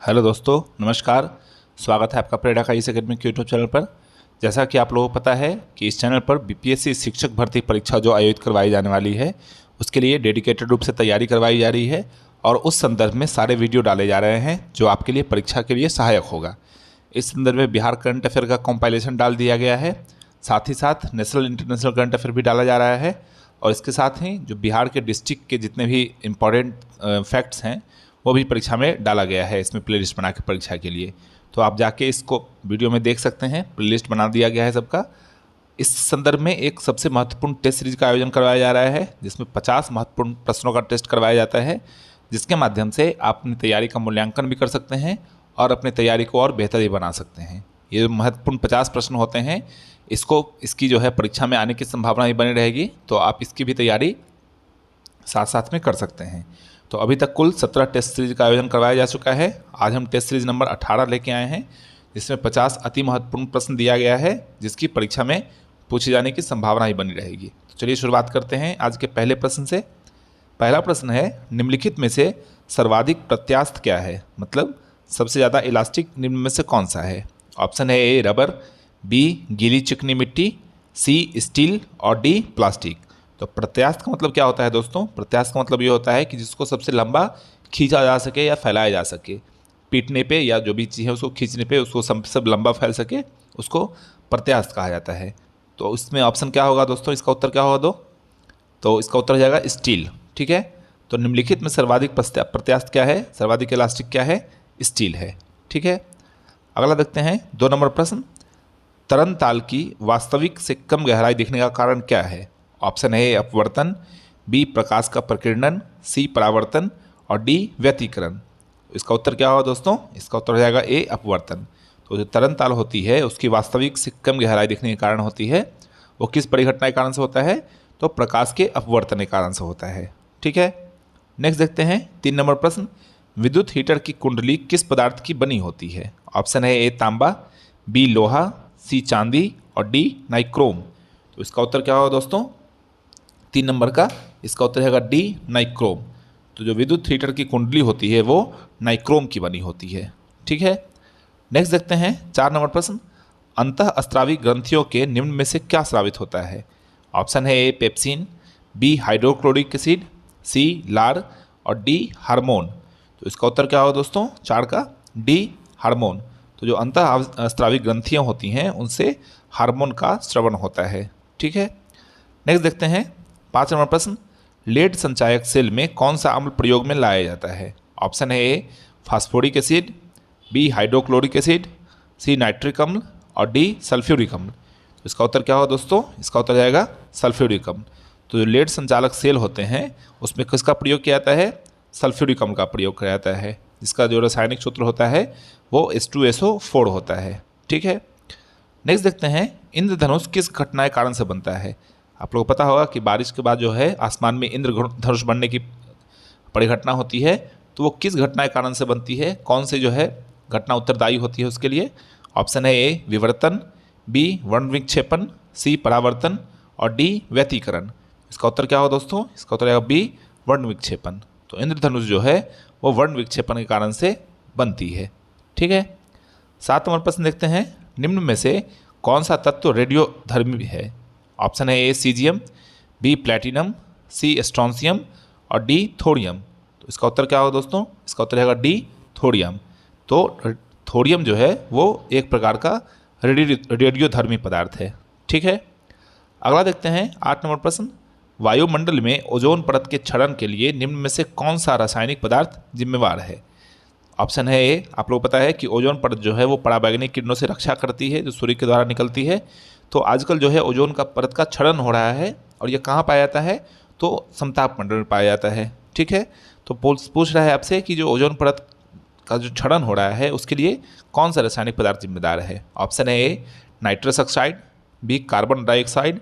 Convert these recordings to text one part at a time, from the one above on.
Hello दोस्तों, नमस्कार। स्वागत है आपका प्रेरणा का इस एकेडमिक यूट्यूब चैनल पर। जैसा कि आप लोगों को पता है कि इस चैनल पर बीपीएससी शिक्षक भर्ती परीक्षा जो आयोजित करवाई जाने वाली है उसके लिए डेडिकेटेड रूप से तैयारी करवाई जा रही है और उस संदर्भ में सारे वीडियो डाले जा रहे हैं जो आपके लिए परीक्षा के लिए सहायक होगा। इस संदर्भ में बिहार करंट अफेयर का कंपाइलेशन डाल दिया गया है, साथ ही साथ नेशनल इंटरनेशनल करंट अफेयर भी डाला जा रहा है और इसके साथ ही जो बिहार के डिस्ट्रिक्ट के जितने भी इम्पॉर्टेंट फैक्ट्स हैं वो भी परीक्षा में डाला गया है इसमें प्लेलिस्ट बना के परीक्षा के लिए। तो आप जाके इसको वीडियो में देख सकते हैं, प्लेलिस्ट बना दिया गया है सबका। इस संदर्भ में एक सबसे महत्वपूर्ण टेस्ट सीरीज का आयोजन करवाया जा रहा है जिसमें 50 महत्वपूर्ण प्रश्नों का टेस्ट करवाया जाता है, जिसके माध्यम से आप अपनी तैयारी का मूल्यांकन भी कर सकते हैं और अपनी तैयारी को और बेहतर भी बना सकते हैं। ये महत्वपूर्ण 50 प्रश्न होते हैं, इसकी जो है परीक्षा में आने की संभावना ही बनी रहेगी, तो आप इसकी भी तैयारी साथ साथ में कर सकते हैं। तो अभी तक कुल 17 टेस्ट सीरीज का आयोजन करवाया जा चुका है। आज हम टेस्ट सीरीज नंबर 18 लेके आए हैं जिसमें 50 अति महत्वपूर्ण प्रश्न दिया गया है जिसकी परीक्षा में पूछे जाने की संभावना ही बनी रहेगी। तो चलिए शुरुआत करते हैं आज के पहले प्रश्न से। पहला प्रश्न है, निम्नलिखित में से सर्वाधिक प्रत्यास्थ क्या है, मतलब सबसे ज़्यादा इलास्टिक निम्न में से कौन सा है। ऑप्शन है ए रबर, बी गीली चिकनी मिट्टी, सी स्टील और डी प्लास्टिक। तो प्रत्यास्थ का मतलब क्या होता है दोस्तों? प्रत्यास्थ का मतलब ये होता है कि जिसको सबसे लंबा खींचा जा सके या फैलाया जा सके, पीटने पे या जो भी चीज़ है उसको खींचने पे उसको सब लंबा फैल सके, उसको प्रत्यास्थ कहा जाता है। तो इसमें ऑप्शन क्या होगा दोस्तों, इसका उत्तर क्या होगा तो इसका उत्तर हो जाएगा स्टील। ठीक है, तो निम्नलिखित में सर्वाधिक प्रत्यास्थ क्या है, सर्वाधिक इलास्टिक क्या है, स्टील है। ठीक है, अगला देखते हैं 2 नंबर प्रश्न। तरन ताल की वास्तविक से कम गहराई दिखने का कारण क्या है। ऑप्शन ए अपवर्तन, बी प्रकाश का प्रकीर्णन, सी परावर्तन और डी व्यतिकरण। इसका उत्तर क्या होगा दोस्तों? इसका उत्तर हो जाएगा ए अपवर्तन। तो जो तरन ताल होती है उसकी वास्तविक से कम गहराई दिखने के कारण होती है, वो किस परिघटना के कारण से होता है, तो प्रकाश के अपवर्तन के कारण से होता है। ठीक है, नेक्स्ट देखते हैं 3 नंबर प्रश्न। विद्युत हीटर की कुंडली किस पदार्थ की बनी होती है। ऑप्शन है ए तांबा, बी लोहा, सी चांदी और डी नाइक्रोम। तो इसका उत्तर क्या होगा दोस्तों 3 नंबर का? इसका उत्तर है डी नाइक्रोम। तो जो विद्युत हीटर की कुंडली होती है वो नाइक्रोम की बनी होती है। ठीक है, नेक्स्ट देखते हैं 4 नंबर प्रश्न। अंतःस्रावी ग्रंथियों के निम्न में से क्या स्रावित होता है। ऑप्शन है ए पेप्सिन, बी हाइड्रोक्लोरिक एसिड, सी लार और डी हार्मोन। तो इसका उत्तर क्या होगा दोस्तों 4 का? D hormone. तो जो अंतःस्रावी ग्रंथियाँ होती हैं उनसे हार्मोन का स्रवण होता है। ठीक है, नेक्स्ट देखते हैं 5 नंबर प्रश्न। लेड संचायक सेल में कौन सा अम्ल प्रयोग में लाया जाता है। ऑप्शन है A phosphoric acid, B hydrochloric acid, C nitric अम्ल और डी सल्फ्यूरिक अम्ल। तो इसका उत्तर क्या होगा दोस्तों? इसका उत्तर जाएगा सल्फ्यूरिक अम्ल। तो जो लेड संचालक सेल होते हैं उसमें किसका प्रयोग किया जाता है? सल्फ्यूरिक अम्ल का प्रयोग किया जाता है, जिसका जो रासायनिक सूत्र होता है वो H2SO4 होता है। ठीक है, नेक्स्ट देखते हैं इंद्रधनुष किस घटना के कारण से बनता है। आप लोगों को पता होगा कि बारिश के बाद जो है आसमान में इंद्रधनुष बनने की परिघटना होती है, तो वो किस घटना के कारण से बनती है, कौन से जो है घटना उत्तरदायी होती है उसके लिए। ऑप्शन है ए विवर्तन, बी वर्ण विक्षेपण, सी परावर्तन और डी व्यतिकरण। इसका उत्तर क्या होगा दोस्तों? इसका उत्तर है बी वर्ण विक्षेपण। तो इंद्रधनुष जो है वो वर्ण विक्षेपण के कारण से बनती है। ठीक है, 7 नंबर प्रश्न देखते हैं। निम्न में से कौन सा तत्व रेडियोधर्मी है। ऑप्शन है ए सीजियम, बी प्लैटिनम, सी स्ट्रॉन्सियम और डी थोरियम। तो इसका उत्तर क्या होगा दोस्तों? इसका उत्तर है डी थोरियम। तो थोरियम जो है वो एक प्रकार का रेडियोधर्मी पदार्थ है। ठीक है, अगला देखते हैं 8 नंबर प्रश्न। वायुमंडल में ओजोन परत के क्षरण के लिए निम्न में से कौन सा रासायनिक पदार्थ जिम्मेवार है। ऑप्शन है ए, आप लोग पता है कि ओजोन परत जो है वो पराबैंगनी किरणों से रक्षा करती है जो सूर्य के द्वारा निकलती है। तो आजकल जो है ओजोन का परत का क्षरण हो रहा है और ये कहाँ पाया जाता है, तो समताप मंडल में पाया जाता है। ठीक है, तो पूछ रहा है आपसे कि जो ओजोन परत का जो क्षरण हो रहा है उसके लिए कौन सा रासायनिक पदार्थ जिम्मेदार है। ऑप्शन है A nitrous oxide, B carbon dioxide,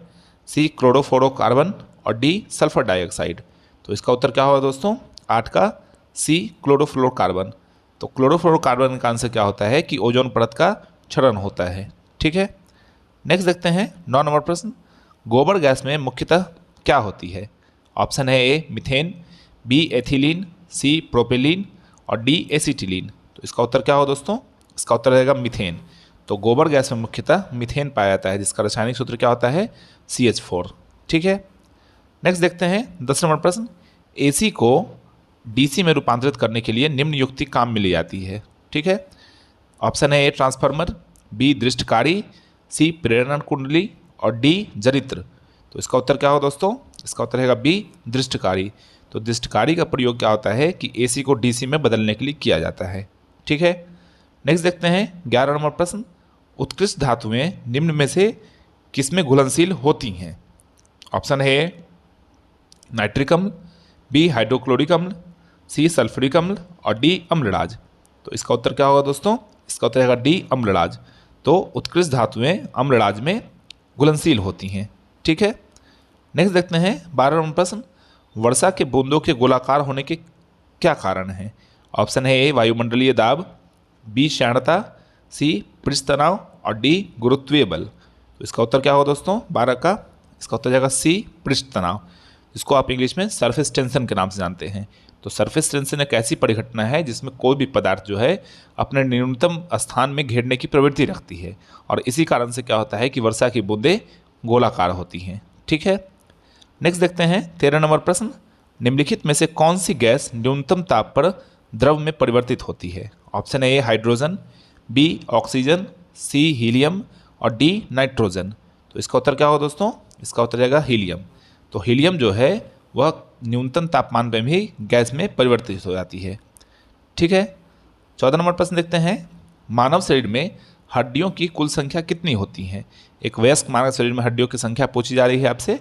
C chlorofluorocarbon और डी सल्फर डाइऑक्साइड। तो इसका उत्तर क्या होगा दोस्तों 8 का? C chlorofluorocarbon. तो क्लोरोफ्लोरोकार्बन का आंसर क्या होता है कि ओजोन परत का क्षरण होता है। ठीक है, नेक्स्ट देखते हैं 9 नंबर प्रश्न। गोबर गैस में मुख्यतः क्या होती है। ऑप्शन है A methane, B ethylene, C propylene और डी एसिटिलीन। तो इसका उत्तर क्या हो दोस्तों, इसका उत्तर रहेगा मीथेन। तो गोबर गैस में मुख्यतः मीथेन पाया जाता है, जिसका रासायनिक सूत्र क्या होता है, CH4। ठीक है, नेक्स्ट देखते हैं 10 नंबर प्रश्न। AC को DC में रूपांतरित करने के लिए निम्न युक्ति काम में ली जाती है। ठीक है, ऑप्शन है A ट्रांसफार्मर, B दृष्टकारी, C प्रेरण कुंडली और D जरित्र। तो इसका उत्तर क्या हो दोस्तों, इसका उत्तर रहेगा B दृष्टकारी। तो दृष्टकारी का प्रयोग क्या होता है कि AC को DC में बदलने के लिए किया जाता है। ठीक है, नेक्स्ट देखते हैं 11 नंबर प्रश्न। उत्कृष्ट धातुएं निम्न में से किसमें घुलनशील होती हैं। ऑप्शन है A नाइट्रिक अम्ल, B हाइड्रोक्लोरिक अम्ल, C सल्फ्यूरिक अम्ल और D अम्लराज। तो इसका उत्तर क्या होगा दोस्तों, इसका उत्तर रहेगा D अम्लराज। तो उत्कृष्ट धातुएं अम्लराज में घुलनशील होती हैं। ठीक है, नेक्स्ट देखते हैं 12 नंबर प्रश्न। वर्षा के बूंदों के गोलाकार होने के क्या कारण हैं। ऑप्शन है A वायुमंडलीय दाब, B क्षैणता, C पृष्ठ तनाव और D गुरुत्वीय बल। तो इसका उत्तर क्या होगा दोस्तों 12 का, इसका उत्तर जाएगा C पृष्ठ तनाव, जिसको आप इंग्लिश में सरफेस टेंशन के नाम से जानते हैं। तो सरफेस टेंशन एक ऐसी परिघटना है जिसमें कोई भी पदार्थ जो है अपने न्यूनतम स्थान में घेरने की प्रवृत्ति रखती है, और इसी कारण से क्या होता है कि वर्षा की बूंदें गोलाकार होती हैं। ठीक है, नेक्स्ट देखते हैं 13 नंबर प्रश्न। निम्नलिखित में से कौन सी गैस न्यूनतम ताप पर द्रव में परिवर्तित होती है। ऑप्शन है A hydrogen, B oxygen, C helium और D नाइट्रोजन। तो इसका उत्तर क्या होगा दोस्तों, इसका उत्तर रहेगा हीलियम। तो हीलियम जो है वह न्यूनतम तापमान पर भी गैस में परिवर्तित हो जाती है। ठीक है, 14 नंबर प्रश्न देखते हैं। मानव शरीर में हड्डियों की कुल संख्या कितनी होती है। एक वयस्क मानव शरीर में हड्डियों की संख्या पूछी जा रही है आपसे।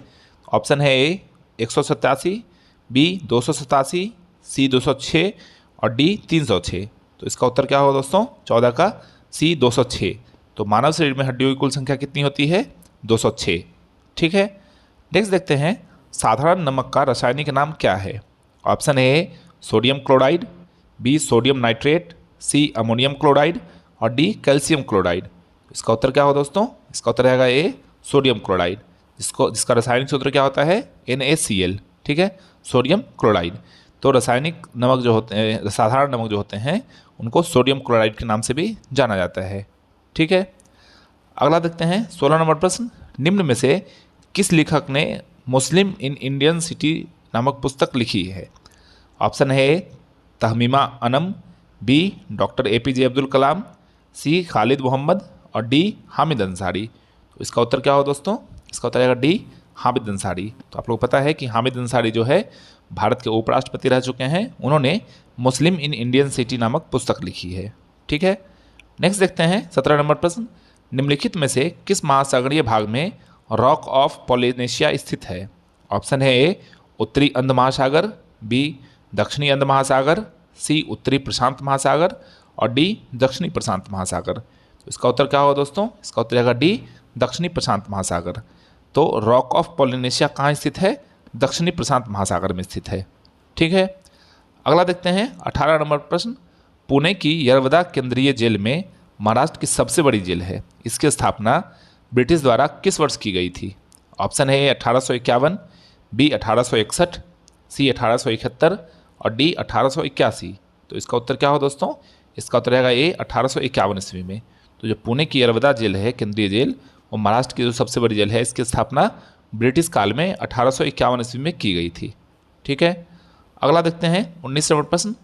ऑप्शन है A 187, B 287, C 206 और D 306। तो इसका उत्तर क्या होगा दोस्तों 14 का C 206। तो मानव शरीर में हड्डियों की कुल संख्या कितनी होती है 206। ठीक है, नेक्स्ट देखते हैं साधारण नमक का रासायनिक नाम क्या है। ऑप्शन है A sodium chloride, B sodium nitrate, C ammonium chloride और D कैल्शियम क्लोराइड। इसका उत्तर क्या होगा दोस्तों, इसका उत्तर रहेगा A सोडियम क्लोराइड, जिसका रासायनिक सूत्र क्या होता है NaCl। ठीक है, सोडियम क्लोराइड। तो रासायनिक नमक जो होते हैं, साधारण नमक जो होते हैं, उनको सोडियम क्लोराइड के नाम से भी जाना जाता है। ठीक है, अगला देखते हैं 16 नंबर प्रश्न। निम्न में से किस लेखक ने मुस्लिम इन इंडियन सिटी नामक पुस्तक लिखी है। ऑप्शन है A Tahmima Anam, B doctor APJ Abdul Kalam, C Khalid Mohammad और D हामिद अंसारी। तो इसका उत्तर क्या हो दोस्तों, इसका उत्तर आएगा D हामिद अंसारी। तो आप लोग पता है कि हामिद अंसारी जो है भारत के उपराष्ट्रपति रह चुके हैं, उन्होंने मुस्लिम इन इंडियन सिटी नामक पुस्तक लिखी है। ठीक है, नेक्स्ट देखते हैं 17 नंबर प्रश्न। निम्नलिखित में से किस महासागरीय भाग में रॉक ऑफ पॉलिनेशिया स्थित है। ऑप्शन है A उत्तरी अंध महासागर, B दक्षिणी अंध महासागर, C उत्तरी प्रशांत महासागर और D दक्षिणी प्रशांत महासागर। तो इसका उत्तर क्या होगा दोस्तों, इसका उत्तर रहेगा D दक्षिणी प्रशांत महासागर। तो रॉक ऑफ पॉलिनेशिया कहाँ स्थित है, दक्षिणी प्रशांत महासागर में स्थित है। ठीक है, अगला देखते हैं 18 नंबर प्रश्न। पुणे की यरवदा केंद्रीय जेल में महाराष्ट्र की सबसे बड़ी जेल है, इसकी स्थापना ब्रिटिश द्वारा किस वर्ष की गई थी। ऑप्शन है A 1851, B 1861, C 1871 और D 1881। तो इसका उत्तर क्या हो दोस्तों, इसका उत्तर रहेगा A 1851 ईस्वी में। तो जो पुणे की यरवदा जेल है, केंद्रीय जेल, वो महाराष्ट्र की जो सबसे बड़ी जेल है, इसकी स्थापना ब्रिटिश काल में 1851 ईस्वी में की गई थी। ठीक है, अगला देखते हैं 19 नंबर प्रश्न।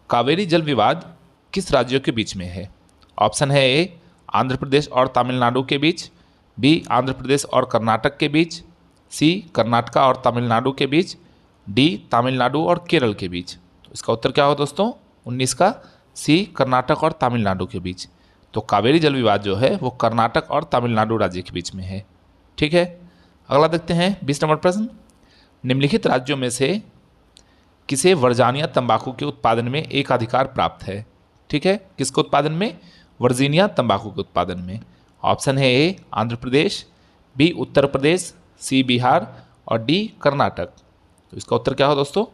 कावेरी जल विवाद किस राज्यों के बीच में है। ऑप्शन है A आंध्र प्रदेश और तमिलनाडु के बीच, B आंध्र प्रदेश और कर्नाटक के बीच, C कर्नाटका और तमिलनाडु के बीच, D तमिलनाडु और केरल के बीच। तो इसका उत्तर क्या हो दोस्तों 19 का C कर्नाटक और तमिलनाडु के बीच। तो कावेरी जल विवाद जो है वो कर्नाटक और तमिलनाडु राज्य के बीच में है। ठीक है, अगला देखते हैं 20 नंबर प्रश्न। निम्नलिखित राज्यों में से किसे वर्जीनिया तंबाकू के उत्पादन में एक अधिकार प्राप्त है। ठीक है, किसके उत्पादन में, वर्जीनिया तंबाकू के उत्पादन में। ऑप्शन है A Andhra Pradesh, B Uttar Pradesh, C Bihar और D कर्नाटक। तो इसका उत्तर क्या हो दोस्तों,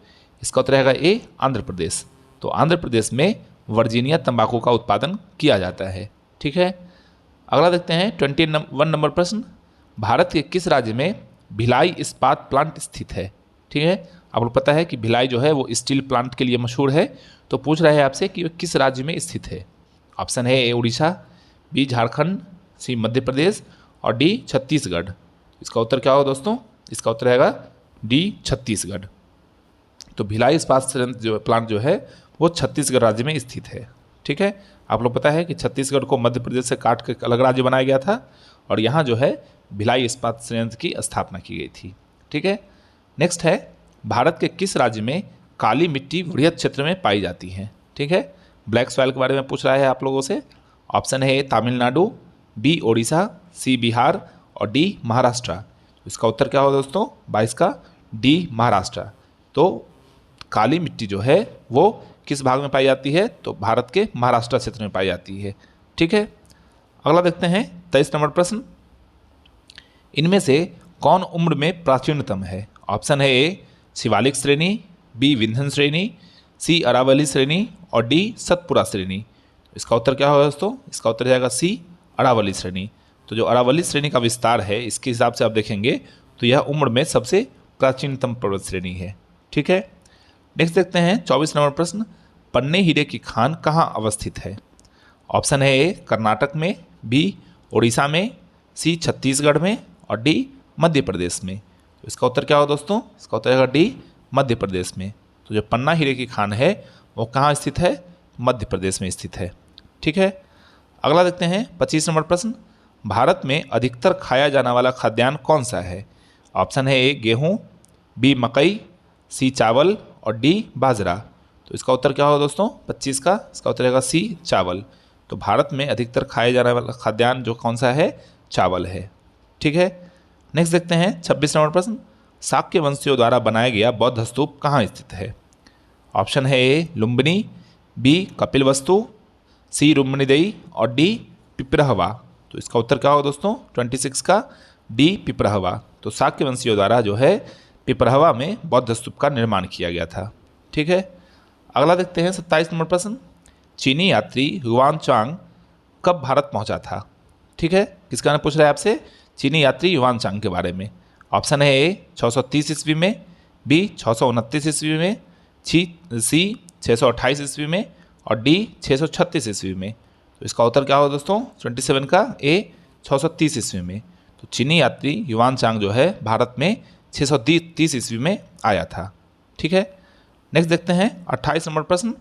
इसका उत्तर रहेगा A आंध्र प्रदेश। तो आंध्र प्रदेश में वर्जीनिया तंबाकू का उत्पादन किया जाता है। ठीक है, अगला देखते हैं 21 नंबर प्रश्न। भारत के किस राज्य में भिलाई इस्पात प्लांट स्थित है। ठीक है। आप लोग पता है कि भिलाई जो है वो स्टील प्लांट के लिए मशहूर है। तो पूछ रहा है आपसे कि वह किस राज्य में स्थित है। ऑप्शन है ए उड़ीसा, बी झारखंड, सी मध्य प्रदेश और डी छत्तीसगढ़। इसका उत्तर क्या होगा दोस्तों? इसका उत्तर रहेगा डी छत्तीसगढ़। तो भिलाई इस्पात संयंत्र जो प्लांट जो है वो छत्तीसगढ़ राज्य में स्थित है। ठीक है। आप लोग पता है कि छत्तीसगढ़ को मध्य प्रदेश से काट कर अलग राज्य बनाया गया था और यहाँ जो है भिलाई इस्पात संयंत्र की स्थापना की गई थी। ठीक है। नेक्स्ट है, भारत के किस राज्य में काली मिट्टी वृहद क्षेत्र में पाई जाती है? ठीक है। ब्लैक सॉइल के बारे में पूछ रहा है आप लोगों से। ऑप्शन है ए तमिलनाडु, बी ओडिशा, सी बिहार और डी महाराष्ट्र। इसका उत्तर क्या होगा दोस्तों? 22 का डी महाराष्ट्र। तो काली मिट्टी जो है वो किस भाग में पाई जाती है? तो भारत के महाराष्ट्र क्षेत्र में पाई जाती है। ठीक है। अगला देखते हैं 23 नंबर प्रश्न। इनमें से कौन उम्र में प्राचीनतम है? ऑप्शन है ए शिवालिक श्रेणी, बी विंध्य श्रेणी, सी अरावली श्रेणी और डी सतपुरा श्रेणी। इसका उत्तर क्या होगा दोस्तों? इसका उत्तर जाएगा सी अरावली श्रेणी। तो जो अरावली श्रेणी का विस्तार है इसके हिसाब से आप देखेंगे तो यह उम्र में सबसे प्राचीनतम पर्वत श्रेणी है। ठीक है। नेक्स्ट देखते हैं 24 नंबर प्रश्न। पन्ने हीरे की खान कहाँ अवस्थित है? ऑप्शन है ए कर्नाटक में, बी उड़ीसा में, सी छत्तीसगढ़ में और डी मध्य प्रदेश में। तो इसका उत्तर क्या होगा दोस्तों? इसका उत्तर है डी मध्य प्रदेश में। तो जो पन्ना हीरे की खान है वो कहाँ स्थित है? मध्य प्रदेश में स्थित है। ठीक है। अगला देखते हैं 25 नंबर प्रश्न। भारत में अधिकतर खाया जाने वाला खाद्यान्न कौन सा है? ऑप्शन है ए गेहूँ, बी मकई, सी चावल और डी बाजरा। तो इसका उत्तर क्या होगा दोस्तों? 25 का इसका उत्तर रहेगा सी चावल। तो भारत में अधिकतर खाए जाने वाला खाद्यान्न जो कौन सा है? चावल है। ठीक है। नेक्स्ट देखते हैं 26 नंबर प्रश्न। शाक्य वंशियों द्वारा बनाया गया बौद्ध स्तूप कहाँ स्थित है? ऑप्शन है ए लुम्बिनी, बी कपिलवस्तु, सी रुक्मिणीदेवी और डी पिपरहवा। तो इसका उत्तर क्या होगा दोस्तों? 26 का डी पिपरहवा। तो शाक्य वंशियों द्वारा जो है पिपरहवा में बौद्ध स्तूप का निर्माण किया गया था। ठीक है। अगला देखते हैं 27 नंबर प्रश्न। चीनी यात्री युआनचांग कब भारत पहुंचा था? ठीक है। किसका नाम पूछ रहा है आपसे? चीनी यात्री युआनचांग के बारे में। ऑप्शन है ए 630 ईस्वी में, बी 629 ईस्वी में, सी 628 ईस्वी में और डी 636 ईस्वी में। तो इसका उत्तर क्या होगा दोस्तों? 27 का ए 630 ईस्वी में। तो चीनी यात्री युआनचांग जो है भारत में 630 ईस्वी में आया था। ठीक है। नेक्स्ट देखते हैं 28 नंबर प्रश्न।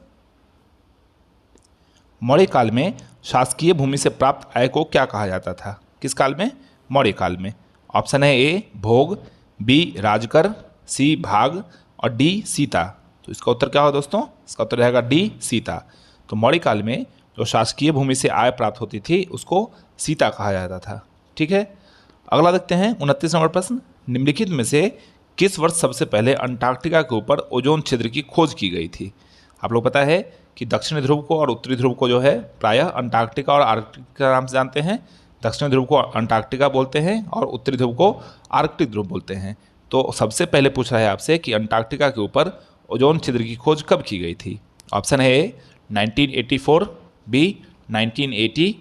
मौर्य काल में शासकीय भूमि से प्राप्त आय को क्या कहा जाता था? किस काल में? मौर्य काल में। ऑप्शन है ए भोग, बी राजकर, सी भाग और डी सीता। तो इसका उत्तर क्या होगा दोस्तों? इसका उत्तर रहेगा डी सीता। तो मौर्य काल में जो शासकीय भूमि से आय प्राप्त होती थी उसको सीता कहा जाता था। ठीक है। अगला देखते हैं 29 नंबर प्रश्न। निम्नलिखित में से किस वर्ष सबसे पहले अंटार्कटिका के ऊपर ओजोन छिद्र की खोज की गई थी? आप लोग पता है कि दक्षिणी ध्रुव को और उत्तरी ध्रुव को जो है प्रायः अंटार्कटिका और आर्कटिक के नाम से जानते हैं। दक्षिणी ध्रुव को अंटार्कटिका बोलते हैं और उत्तरी ध्रुव को आर्कटिक ध्रुव बोलते हैं। तो सबसे पहले पूछ रहा है आपसे कि अंटार्कटिका के ऊपर ओजोन छिद्र की खोज कब की गई थी? ऑप्शन है ए 1984, बी 1980,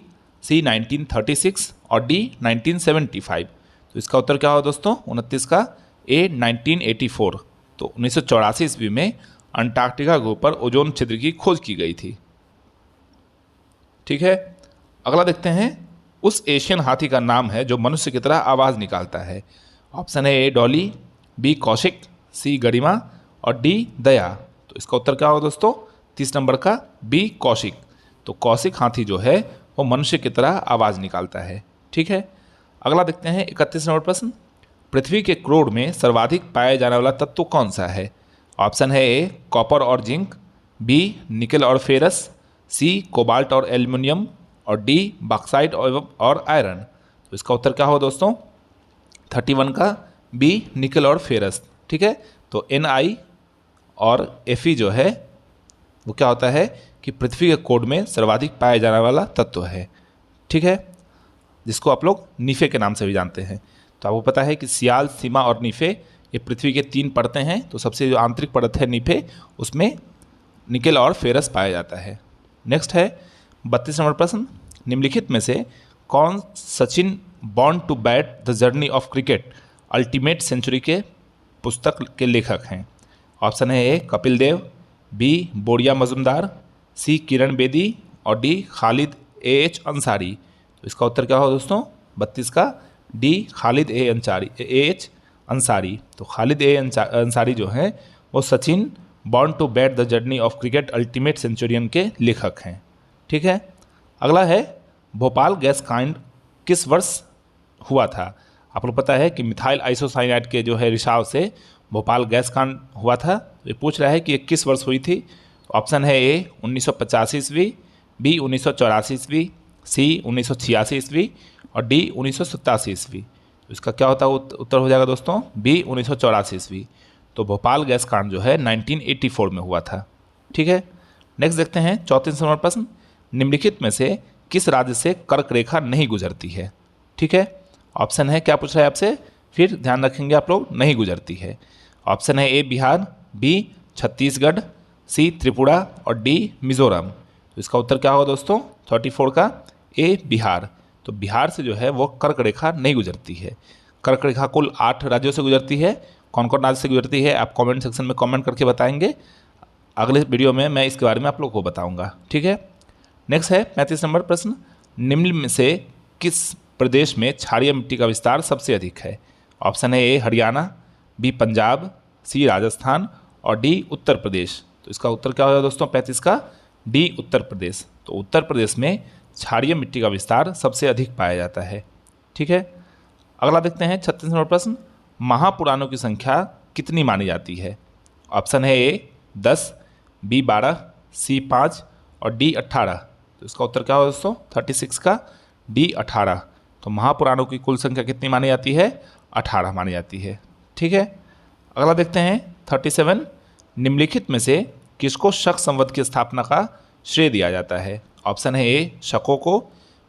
सी 1936 और डी 1975। तो इसका उत्तर क्या होगा दोस्तों? 29 का ए 1984। तो 1984 ईस्वी में अंटार्कटिका के ऊपर ओजोन छिद्र की खोज की गई थी। ठीक है। अगला देखते हैं उस एशियन हाथी का नाम है जो मनुष्य की तरह आवाज़ निकालता है। ऑप्शन है ए डॉली, बी कौशिक, सी गरिमा और डी दया। तो इसका उत्तर क्या होगा दोस्तों? 30 नंबर का बी कौशिक। तो कौशिक हाथी जो है वो मनुष्य की तरह आवाज़ निकालता है। ठीक है। अगला देखते हैं 31 नंबर प्रश्न। पृथ्वी के क्रोड में सर्वाधिक पाया जाने वाला तत्व कौन सा है? ऑप्शन है ए कॉपर और जिंक, बी निकल और फेरस, सी कोबाल्ट और एल्युमिनियम और डी बॉक्साइट और आयरन। तो इसका उत्तर क्या होगा दोस्तों? 31 का बी निकल और फेरस। ठीक है। तो Ni और Fe जो है वो क्या होता है कि पृथ्वी के कोड में सर्वाधिक पाया जाने वाला तत्व है। ठीक है। जिसको आप लोग नीफे के नाम से भी जानते हैं। तो आपको पता है कि सियाल, सीमा और नीफे ये पृथ्वी के 3 परतें हैं। तो सबसे जो आंतरिक परत है नीफे उसमें निकेल और फेरस पाया जाता है। नेक्स्ट है 32 नंबर प्रश्न। निम्नलिखित में से कौन Sachin born to bat the journey of cricket ultimate century के पुस्तक के लेखक हैं? ऑप्शन है ए कपिल देव, बी बोरिया मजुमदार, सी किरण बेदी और डी खालिद एच अंसारी। तो इसका उत्तर क्या होगा दोस्तों? 32 का डी खालिद एच अंसारी। तो खालिद अंसारी जो हैं वो Sachin born to bat the journey of cricket ultimate centurion के लेखक हैं। ठीक है, अगला है भोपाल गैस कांड किस वर्ष हुआ था? आप लोग पता है कि मिथाइल आइसोसाइनाइड के जो है रिसाव से भोपाल गैस कांड हुआ था। ये पूछ रहा है कि ये किस वर्ष हुई थी। ऑप्शन है ए 1985 ईस्वी, बी 1984 ईस्वी, सी 1986 ईस्वी और डी 1987 ईस्वी। तो इसका क्या होता है उत्तर हो जाएगा दोस्तों? बी 1984 ईस्वी। तो भोपाल गैस कांड जो है 1984 में हुआ था। ठीक है, नेक्स्ट देखते हैं 34 नंबर प्रश्न। निम्नलिखित में से किस राज्य से कर्क रेखा नहीं गुजरती है? ठीक है, ऑप्शन है, क्या पूछ रहा है आपसे, फिर ध्यान रखेंगे आप लोग, नहीं गुजरती है। ऑप्शन है ए बिहार, बी छत्तीसगढ़, सी त्रिपुरा और डी मिजोरम। तो इसका उत्तर क्या होगा दोस्तों? 34 का ए बिहार। तो बिहार से जो है वो कर्क रेखा नहीं गुजरती है। कर्क रेखा कुल 8 राज्यों से गुजरती है। कौन कौन राज्य से गुजरती है आप कमेंट सेक्शन में कमेंट करके बताएंगे। अगले वीडियो में मैं इसके बारे में आप लोग को बताऊंगा। ठीक है, नेक्स्ट है 35 नंबर प्रश्न। निम्न में से किस प्रदेश में क्षारीय मिट्टी का विस्तार सबसे अधिक है? ऑप्शन है ए हरियाणा, बी पंजाब, सी राजस्थान और डी उत्तर प्रदेश। तो इसका उत्तर क्या होगा दोस्तों? 35 का डी उत्तर प्रदेश। तो उत्तर प्रदेश में क्षारीय मिट्टी का विस्तार सबसे अधिक पाया जाता है। ठीक है, अगला देखते हैं 36 नंबर प्रश्न। महापुराणों की संख्या कितनी मानी जाती है? ऑप्शन है ए 10, बी 12, सी 5 और डी 18। तो इसका उत्तर क्या होगा दोस्तों? 36 का डी 18। तो महापुराणों की कुल संख्या कितनी मानी जाती है? 18 मानी जाती है। ठीक है, अगला देखते हैं 37। निम्नलिखित में से किसको शक संवत की स्थापना का श्रेय दिया जाता है? ऑप्शन है ए शकों को,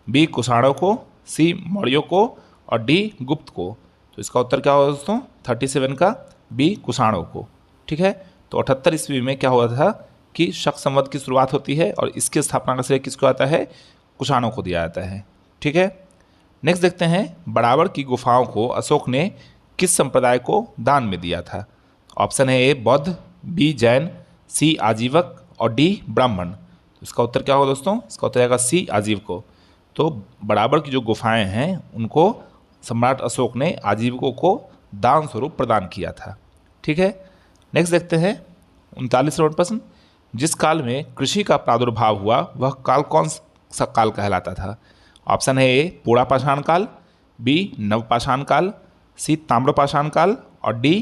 बी कुषाणों को, सी मौर्यों को और डी गुप्त को। तो इसका उत्तर क्या होगा दोस्तों? 37 का बी कुषाणों को। ठीक है, तो 78 ईस्वी में क्या हुआ था कि शक संवत की शुरुआत होती है और इसकी स्थापना का श्रेय किसको आता है? कुषाणों को दिया जाता है। ठीक है, नेक्स्ट देखते हैं बराबर की गुफाओं को अशोक ने किस संप्रदाय को दान में दिया था? ऑप्शन है ए बौद्ध, बी जैन, सी आजीवक और डी ब्राह्मण। तो इसका उत्तर क्या होगा दोस्तों? इसका उत्तर आएगा सी आजीवक को। तो बराबर की जो गुफाएं हैं उनको सम्राट अशोक ने आजीवकों को दान स्वरूप प्रदान किया था। ठीक है, नेक्स्ट देखते हैं 39 नंबर प्रश्न। जिस काल में कृषि का प्रादुर्भाव हुआ वह काल कौन सा काल कहलाता था? ऑप्शन है ए पुरापाषाण काल, बी नवपाषाण काल, सी ताम्रपाषाण काल और डी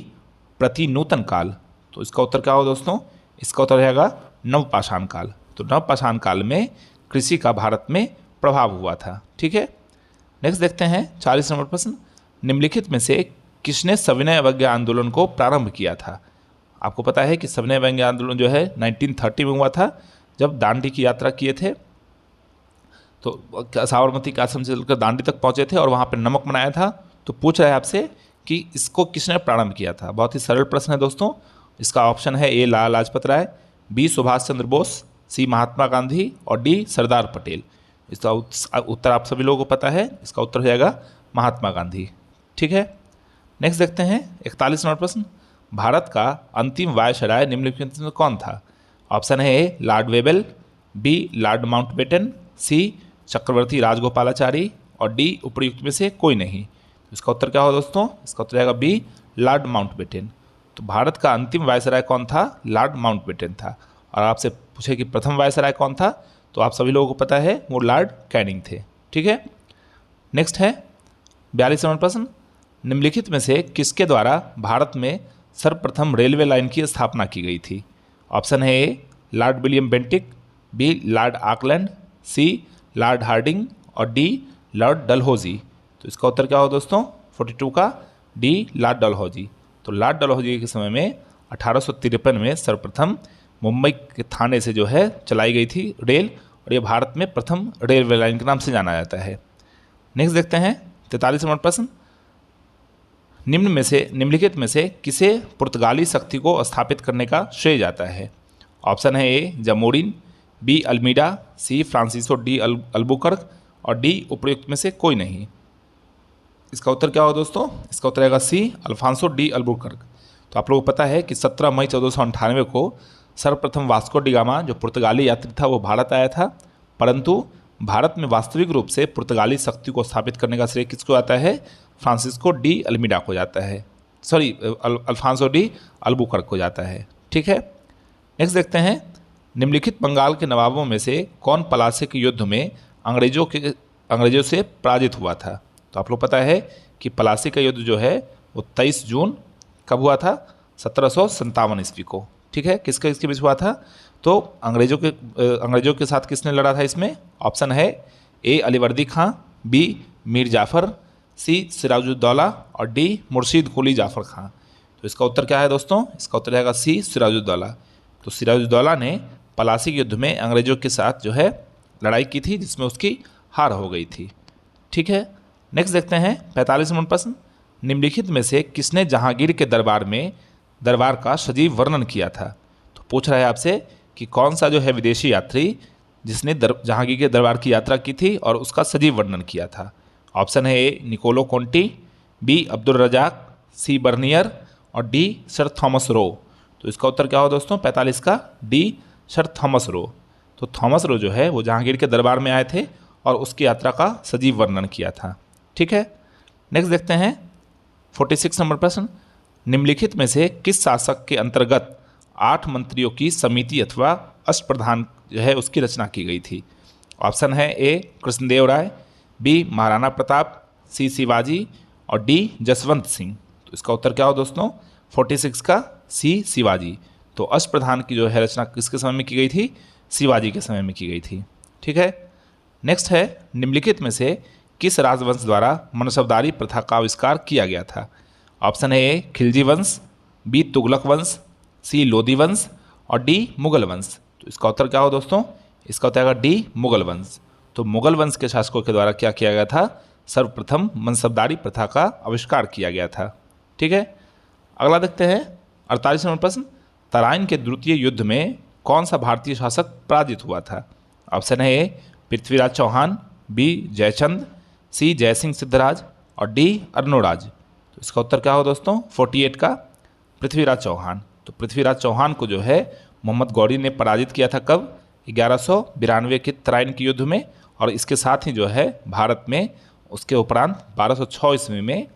प्रतिनूतन काल। तो इसका उत्तर क्या होगा दोस्तों? इसका उत्तर रहेगा नवपाषाण काल। तो नवपाषाण काल में कृषि का भारत में प्रभाव हुआ था। ठीक है, नेक्स्ट देखते हैं 40 नंबर प्रश्न। निम्नलिखित में से किसने सविनय अवज्ञा आंदोलन को प्रारंभ किया था? आपको पता है कि सविनय अवज्ञा आंदोलन जो है 1930 में हुआ था, जब दांडी की यात्रा किए थे। तो साबरमती के आश्रम से चलकर दांडी तक पहुंचे थे और वहाँ पर नमक बनाया था। तो पूछ रहा है आपसे कि इसको किसने प्रारंभ किया था? बहुत ही सरल प्रश्न है दोस्तों। इसका ऑप्शन है ए लाला लाजपत राय, बी सुभाष चंद्र बोस, सी महात्मा गांधी और डी सरदार पटेल। इसका उत्तर आप सभी लोगों को पता है, इसका उत्तर हो जाएगा महात्मा गांधी। ठीक है, नेक्स्ट देखते हैं 41 नंबर प्रश्न। भारत का अंतिम वायसराय निम्नलिखित में कौन था? ऑप्शन है A Lord Webel, B Lord Mountbatten, सी चक्रवर्ती राजगोपालाचारी और डी उपर्युक्त में से कोई नहीं। इसका उत्तर क्या होगा दोस्तों? इसका उत्तर आएगा बी लॉर्ड माउंटबेटन। तो भारत का अंतिम वायसराय कौन था? लॉर्ड माउंटबेटन था। और आपसे पूछे कि प्रथम वायसराय कौन था, तो आप सभी लोगों को पता है वो लॉर्ड कैनिंग थे। ठीक है, नेक्स्ट है 42 नंबर प्रश्न। निम्नलिखित में से किसके द्वारा भारत में सर्वप्रथम रेलवे लाइन की स्थापना की गई थी? ऑप्शन है A Lord William Bentinck, B Lord Auckland, C Lord Hardinge और डी लॉर्ड डलहौजी। तो इसका उत्तर क्या होगा दोस्तों? 42 का डी लॉर्ड डलहौजी। तो लॉर्ड डलहौजी के समय में 1853 में सर्वप्रथम मुंबई के थाने से जो है चलाई गई थी रेल, और ये भारत में प्रथम रेलवे लाइन के नाम से जाना जाता है। नेक्स्ट देखते हैं 43 नंबर प्रश्न। निम्नलिखित में से किसे पुर्तगाली शक्ति को स्थापित करने का श्रेय जाता है? ऑप्शन है ए जमोरिन, बी अल्मीडा, सी फ्रांसिसो डी अल्बुकर्क और डी उपर्युक्त में से कोई नहीं। इसका उत्तर क्या होगा दोस्तों? इसका उत्तर आएगा सी अल्फांसो डी अल्बुकर्क। तो आप लोगों को पता है कि 17 मई 1498 को सर्वप्रथम वास्को डी गामा जो पुर्तगाली यात्री था वो भारत आया था, परंतु भारत में वास्तविक रूप से पुर्तगाली शक्ति को स्थापित करने का श्रेय किसको आता है? फ्रांसिस्को डी अल्मीडा को जाता है, सॉरी अल्फांसो डी अल्बुकर्क को जाता है। ठीक है, नेक्स्ट देखते हैं, निम्नलिखित बंगाल के नवाबों में से कौन पलासी के युद्ध में अंग्रेजों से पराजित हुआ था? तो आप लोग पता है कि पलासी का युद्ध जो है वो 23 जून कब हुआ था? 1757 ईस्वी को। ठीक है, किसके बीच हुआ था? तो अंग्रेजों के साथ किसने लड़ा था इसमें? ऑप्शन है ए अलीवर्दी खां, बी मीर जाफ़र, सी सिराजुद्दौला और डी मुर्शीद कुली जाफ़र खां। तो इसका उत्तर क्या है दोस्तों? इसका उत्तर रहेगा सी सिराजुद्दौला। तो सिराजुद्दौला ने पलासी के युद्ध में अंग्रेजों के साथ जो है लड़ाई की थी, जिसमें उसकी हार हो गई थी। ठीक है, नेक्स्ट देखते हैं 45 नंबर प्रश्न, निम्नलिखित में से किसने जहांगीर के दरबार का सजीव वर्णन किया था? तो पूछ रहा है आपसे कि कौन सा जो है विदेशी यात्री जिसने जहांगीर के दरबार की यात्रा की थी और उसका सजीव वर्णन किया था। ऑप्शन है A Niccolo Conti, B Abdul Razzaq, C Bernier और डी सर थॉमस रो। तो इसका उत्तर क्या हो दोस्तों? 45 का डी सर थॉमस रो। तो थॉमस रो जो है वो जहांगीर के दरबार में आए थे और उसकी यात्रा का सजीव वर्णन किया था। ठीक है, नेक्स्ट देखते हैं 46 नंबर प्रश्न, निम्नलिखित में से किस शासक के अंतर्गत 8 मंत्रियों की समिति अथवा अष्टप्रधान जो है उसकी रचना की गई थी? ऑप्शन है ए कृष्णदेव राय, बी महाराणा प्रताप, सी शिवाजी और डी जसवंत सिंह। तो इसका उत्तर क्या हो दोस्तों? 46 का सी शिवाजी। तो अष्टप्रधान की जो है रचना किसके समय में की गई थी? शिवाजी के समय में की गई थी। ठीक है, नेक्स्ट है, निम्नलिखित में से किस राजवंश द्वारा मनसबदारी प्रथा का आविष्कार किया गया था? ऑप्शन है ए खिलजी वंश, बी तुगलक वंश, सी लोधी वंश और डी मुगल वंश। तो इसका उत्तर क्या हो दोस्तों? इसका उत्तर आएगा डी मुगल वंश। तो मुगल वंश के शासकों के द्वारा क्या किया गया था? सर्वप्रथम मनसबदारी प्रथा का आविष्कार किया गया था। ठीक है, अगला देखते हैं 48 नंबर प्रश्न, तराइन के द्वितीय युद्ध में कौन सा भारतीय शासक पराजित हुआ था? ऑप्शन है ए पृथ्वीराज चौहान, बी जयचंद, सी जयसिंह सिद्धराज और डी अर्नोराज। तो इसका उत्तर क्या हो दोस्तों? 48 का पृथ्वीराज चौहान। तो पृथ्वीराज चौहान को जो है मोहम्मद गौरी ने पराजित किया था कब? 1192 के तराइन के युद्ध में। और इसके साथ ही जो है भारत में उसके उपरांत 1206 ईस्वी में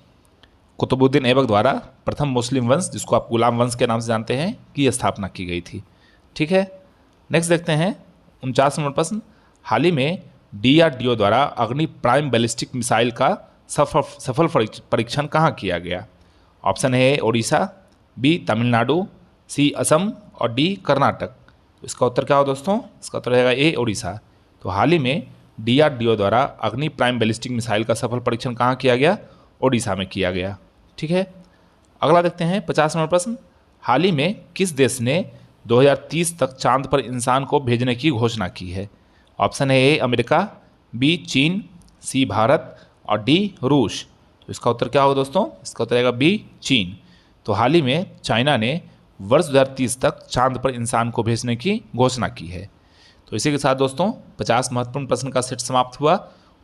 कुतुबुद्दीन ऐबक द्वारा प्रथम मुस्लिम वंश, जिसको आप गुलाम वंश के नाम से जानते हैं, की स्थापना की गई थी। ठीक है, नेक्स्ट देखते हैं 49 नंबर प्रश्न, हाल ही में DRDO द्वारा अग्नि प्राइम बैलिस्टिक मिसाइल का सफल परीक्षण कहाँ किया गया? ऑप्शन है ए ओडिशा, बी तमिलनाडु, सी असम और डी कर्नाटक। तो इसका उत्तर क्या हो दोस्तों? इसका उत्तर रहेगा ए ओडिशा। तो हाल ही में DRDO द्वारा अग्नि प्राइम बैलिस्टिक मिसाइल का सफल परीक्षण कहाँ किया गया? ओडिशा में किया गया। ठीक है, अगला देखते हैं 50 नंबर प्रश्न, हाल ही में किस देश ने 2030 तक चांद पर इंसान को भेजने की घोषणा की है? ऑप्शन है ए अमेरिका, बी चीन, सी भारत और डी रूस। तो इसका उत्तर क्या होगा दोस्तों? इसका उत्तर आएगा बी चीन। तो हाल ही में चाइना ने वर्ष 2030 तक चांद पर इंसान को भेजने की घोषणा की है। तो इसी के साथ दोस्तों 50 महत्वपूर्ण प्रश्न का सेट समाप्त हुआ।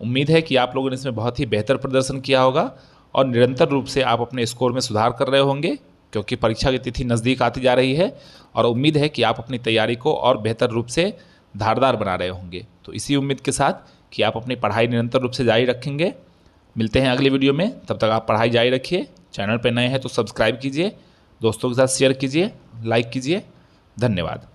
उम्मीद है कि आप लोगों ने इसमें बहुत ही बेहतर प्रदर्शन किया होगा और निरंतर रूप से आप अपने स्कोर में सुधार कर रहे होंगे, क्योंकि परीक्षा की तिथि नज़दीक आती जा रही है और उम्मीद है कि आप अपनी तैयारी को और बेहतर रूप से धारदार बना रहे होंगे। तो इसी उम्मीद के साथ कि आप अपनी पढ़ाई निरंतर रूप से जारी रखेंगे, मिलते हैं अगली वीडियो में। तब तक आप पढ़ाई जारी रखिए। चैनल पर नए हैं तो सब्सक्राइब कीजिए, दोस्तों के साथ शेयर कीजिए, लाइक कीजिए। धन्यवाद।